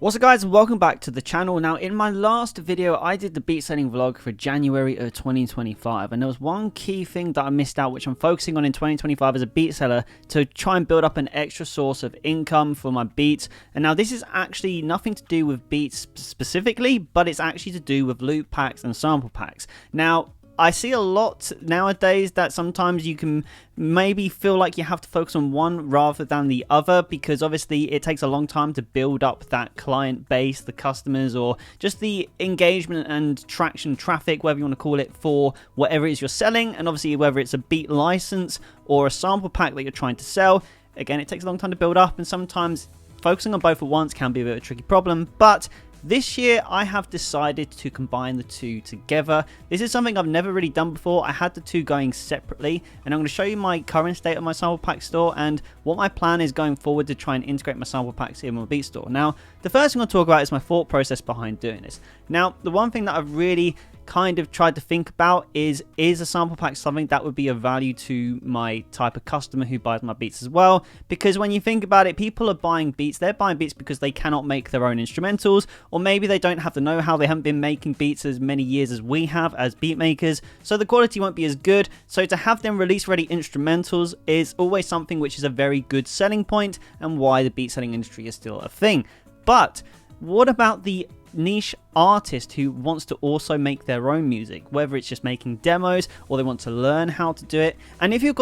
What's up guys, welcome back to the channel. Now in my last video I did the beat selling vlog for January of 2025 and there was one key thing that I missed out which I'm focusing on in 2025 as a beat seller to try and build up an extra source of income for my beats. And now this is actually nothing to do with beats specifically, but it's actually to do with loop packs and sample packs. Now I see a lot nowadays that sometimes you can maybe feel like you have to focus on one rather than the other, because obviously it takes a long time to build up that client base, the customers, or just the engagement and traction traffic, whatever you want to call it, for whatever it is you're selling. And obviously whether it's a beat license or a sample pack that you're trying to sell, again, it takes a long time to build up, and sometimes focusing on both at once can be a bit of a tricky problem. But this year, I have decided to combine the two together. This is something I've never really done before. I had the two going separately, and I'm going to show you my current state of my sample pack store and what my plan is going forward to try and integrate my sample packs in my beat store. Now, the first thing I'll talk about is my thought process behind doing this. Now, the one thing that I've really kind of tried to think about is a sample pack something that would be of value to my type of customer who buys my beats as well? Because when you think about it, people are buying beats, they're buying beats because they cannot make their own instrumentals, or maybe they don't have the know-how, they haven't been making beats as many years as we have as beat makers, so the quality won't be as good. So to have them release ready instrumentals is always something which is a very good selling point, and why the beat selling industry is still a thing. But what about the niche artist who wants to also make their own music, whether it's just making demos or they want to learn how to do it? And if you're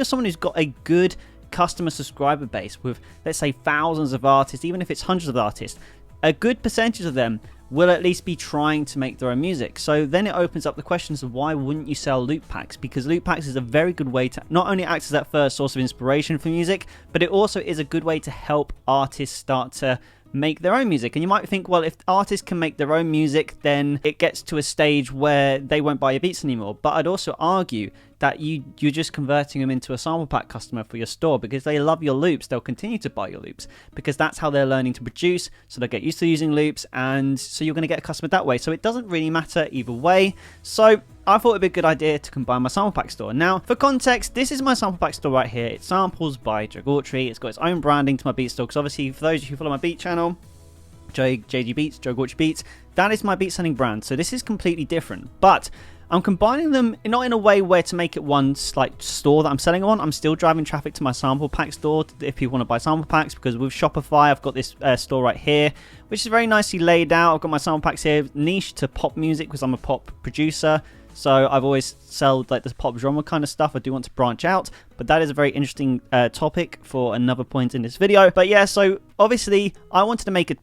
someone who's got a good customer subscriber base with, let's say, thousands of artists, even if it's hundreds of artists, a good percentage of them will at least be trying to make their own music. So then it opens up the questions of why wouldn't you sell loop packs? Because loop packs is a very good way to not only act as that first source of inspiration for music, but it also is a good way to help artists start to make their own music. And you might think, well, if artists can make their own music, then it gets to a stage where they won't buy your beats anymore. But I'd also argue that you're just converting them into a sample pack customer for your store, because they love your loops. They'll continue to buy your loops because that's how they're learning to produce, so they'll get used to using loops, and so you're going to get a customer that way. So it doesn't really matter either way. So I thought it'd be a good idea to combine my sample pack store. Now, for context, this is my sample pack store right here. It's Samples by Joe. It's got its own branding to my beat store, because obviously for those of you who follow my beat channel, JG Beats, Joe Gautry Beats, that is my beat selling brand. So this is completely different, but I'm combining them not in a way where to make it one like store that I'm selling on. I'm still driving traffic to my sample pack store if people want to buy sample packs, because with Shopify I've got this store right here which is very nicely laid out. I've got my sample packs here, niche to pop music because I'm a pop producer. So I've always sold like this pop genre kind of stuff. I do want to branch out, but that is a very interesting topic for another point in this video. But yeah, so obviously I wanted to make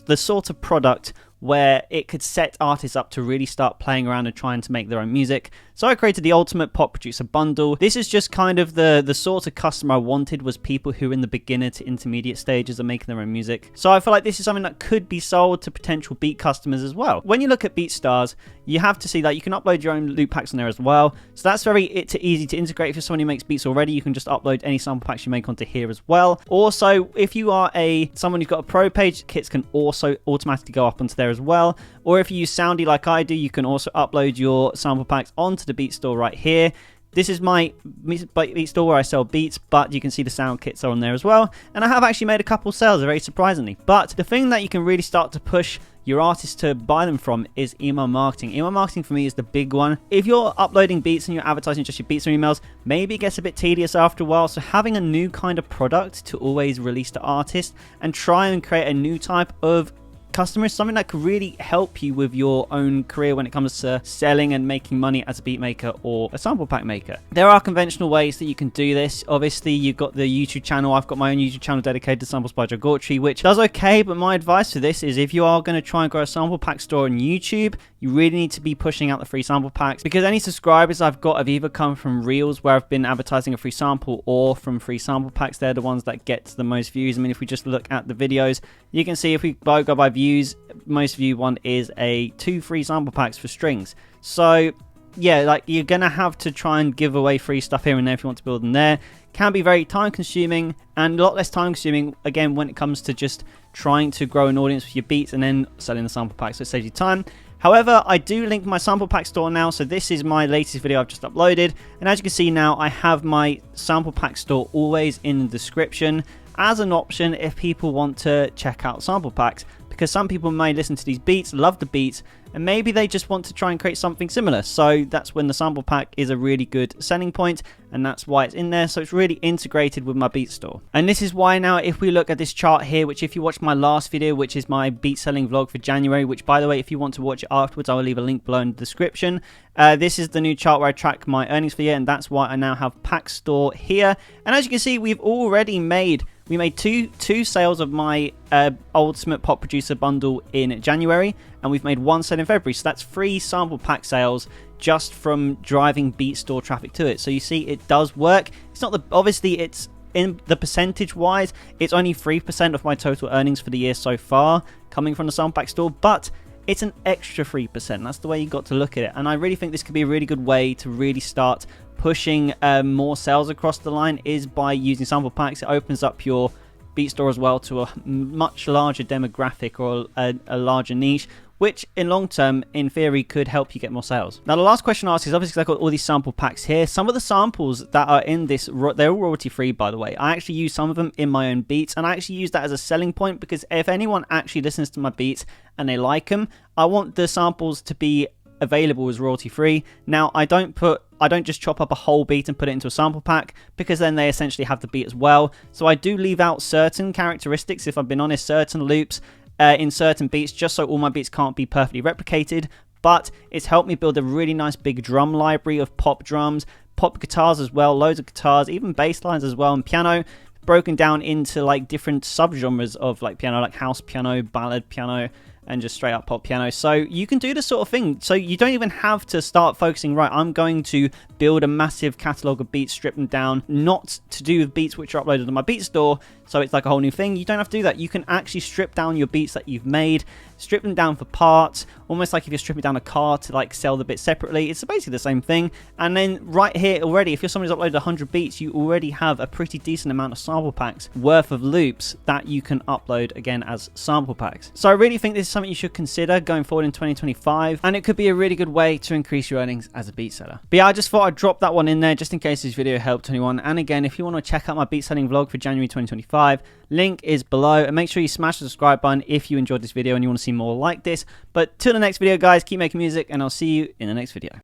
the sort of product where it could set artists up to really start playing around and trying to make their own music. So I created the Ultimate Pop Producer Bundle. This is just kind of the sort of customer I wanted, was people who are in the beginner to intermediate stages of making their own music. So I feel like this is something that could be sold to potential beat customers as well. When you look at BeatStars, you have to see that you can upload your own loop packs on there as well. So that's very easy to integrate. If you're someone who makes beats already, you can just upload any sample packs you make onto here as well. Also, if you are someone who's got a pro page, kits can also automatically go up onto there as well. Or if you use Soundy like I do, you can also upload your sample packs onto the beat store right here. This is my beat store where I sell beats, but you can see the sound kits are on there as well. And I have actually made a couple sales, very surprisingly. But the thing that you can really start to push your artists to buy them from is email marketing. Email marketing for me is the big one. If you're uploading beats and you're advertising just your beats or emails, maybe it gets a bit tedious after a while. So having a new kind of product to always release to artists and try and create a new type of customers, something that could really help you with your own career when it comes to selling and making money as a beat maker or a sample pack maker. There are conventional ways that you can do this. Obviously, you've got the YouTube channel. I've got my own YouTube channel dedicated to Samples by Joe Gautry, which does okay, but my advice for this is if you are going to try and grow a sample pack store on YouTube, you really need to be pushing out the free sample packs, because any subscribers I've got have either come from Reels, where I've been advertising a free sample, or from free sample packs. They're the ones that get the most views. I mean, if we just look at the videos, you can see if we go by views, most viewed one is 2 free sample packs for strings. So yeah, like you're gonna have to try and give away free stuff here and there if you want to build them there. Can be very time consuming, and a lot less time consuming again when it comes to just trying to grow an audience with your beats and then selling the sample packs, so it saves you time. However, I do link my sample pack store now, so this is my latest video I've just uploaded, and as you can see now, I have my sample pack store always in the description as an option if people want to check out sample packs. because some people may listen to these beats, love the beats, and maybe they just want to try and create something similar. So that's when the sample pack is a really good selling point, and that's why it's in there. So it's really integrated with my beat store. And this is why now, if we look at this chart here, which if you watch my last video, which is my beat selling vlog for January, which by the way, if you want to watch it afterwards, I will leave a link below in the description. This is the new chart where I track my earnings for the year, and that's why I now have Pack Store here. And as you can see, we've already made two sales of my Ultimate Pop Producer bundle in January, and we've made one sale in February. So that's 3 sample pack sales just from driving Beat Store traffic to it. So you see, it does work. It's not obviously it's in the percentage wise, it's only 3% of my total earnings for the year so far coming from the sample pack store, but it's an extra 3%. That's the way you got to look at it. And I really think this could be a really good way to really start pushing more sales across the line, is by using sample packs. It opens up your Beat Store as well to a much larger demographic, or a larger niche, which in long term, in theory, could help you get more sales. Now, the last question asked is obviously, I've got all these sample packs here. Some of the samples that are in this, they're all royalty free, by the way. I actually use some of them in my own beats, and I actually use that as a selling point, because if anyone actually listens to my beats and they like them, I want the samples to be available as royalty free. Now, I don't just chop up a whole beat and put it into a sample pack, because then they essentially have the beat as well. So I do leave out certain characteristics, if I've been honest, certain loops in certain beats, just so all my beats can't be perfectly replicated. But it's helped me build a really nice big drum library of pop drums, pop guitars as well, loads of guitars, even bass lines as well, and piano, broken down into like different subgenres of like piano, like house piano, ballad piano, and just straight up pop piano. So you can do this sort of thing. So you don't even have to start focusing, right, I'm going to build a massive catalog of beats, strip them down, not to do with beats which are uploaded on my beat store, so it's like a whole new thing. You don't have to do that. You can actually strip down your beats that you've made, strip them down for parts, almost like if you're stripping down a car to like sell the bits separately. It's basically the same thing. And then right here already, if you're someone who's uploaded 100 beats, you already have a pretty decent amount of sample packs worth of loops that you can upload again as sample packs. So I really think this is something you should consider going forward in 2025, and it could be a really good way to increase your earnings as a beat seller. But yeah, I just thought I'd drop that one in there just in case this video helped anyone. And again, if you want to check out my beat selling vlog for January 2025, link is below, and make sure you smash the subscribe button if you enjoyed this video and you want to see more like this. But till the next video, guys, keep making music, and I'll see you in the next video.